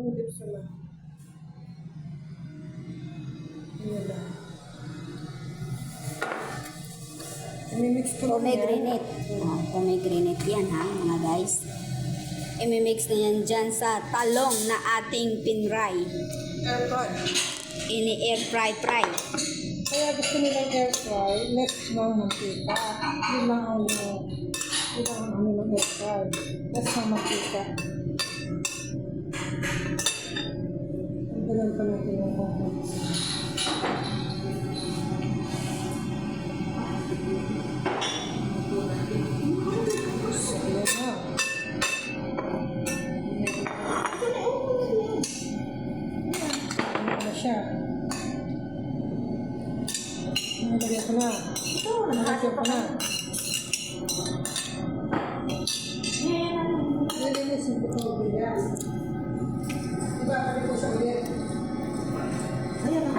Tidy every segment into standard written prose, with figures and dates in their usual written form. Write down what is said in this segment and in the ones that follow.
Lips lang. Ayan lang. I-mix ko lang yan. Pomegranate. Pomegranate yan ha mga guys. I-mix na yan dyan sa talong na ating pinray. Air fry. Ini-air fry. Kaya gusto nilang air fry, less ng mantika. Yun lang ang ano ng air fry. Less ng mantika. Ang dalan pa natin yung coconut. So, ayan na. Ayan na siya. Nalagyan ko na. Nalagyan ko na. Nalilisin ko ito ulit. Diba, kami ko sa ulit. Ayan na.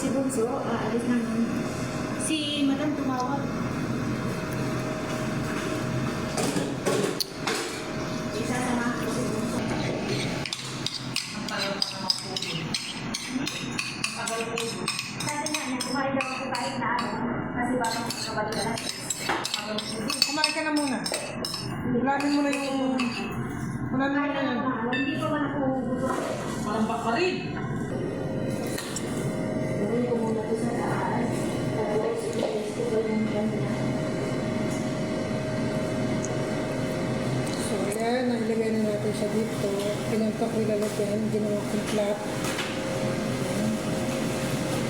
Si Bunso, aalis naman. Si Madam tumawag. Isasama ko si Bunso. Sabi nga niya, kumain daw ako kahit na ano. Kasi bakit nakabalik ka na. Kumain ka na muna. Ulamin mo na yung... Ulamin mo na yan. Hindi pa man ako gusto. Parang baka rin. Gawin ko muna ito sa taas. Tapos, i-test ko pa yung kanya. So, ayan. Nailagay na natin siya dito. Pinagpa ko ilalagyan. Ginawa kong flat.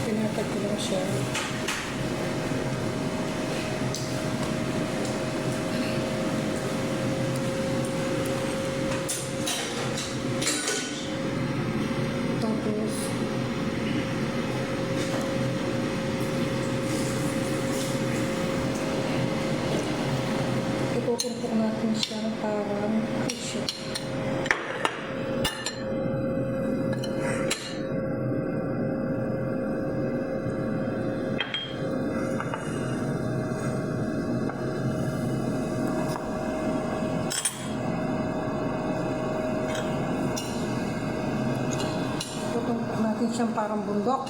Pinatag ko lang siya. Tapos, itutumpok natin siya parang tissue. Itutumpok natin siyang parang bundok.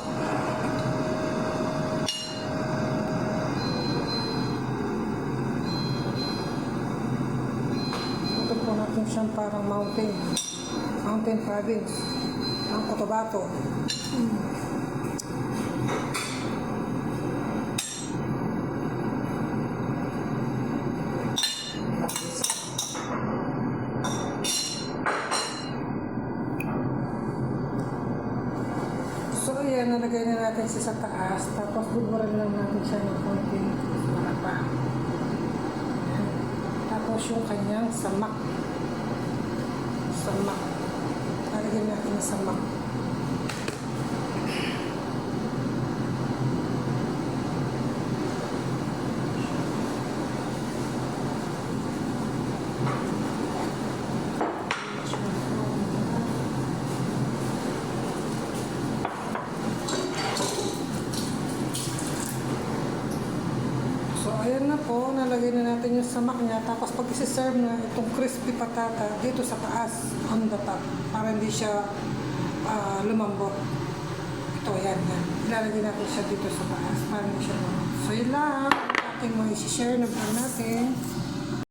Itutumpok natin siyang parang mountain province ang Cotabato. So, ayan, nalagay na natin siya sa taas. Tapos, buburan lang natin siya ng konti. Para pa. Ayan. Tapos, yung kanyang samak. Nalagyan natin yung samak. So, ayan na po. Nalagay na natin yung samak niya. Tapos, pag isi-serve na itong crispy patata dito sa taas, on the top, para hindi siya lumambot. Ito, yan. Ilalagay natin siya dito sa taas para hindi siya lumambot. So, yun lang. Ating mga isi-share na vlog natin.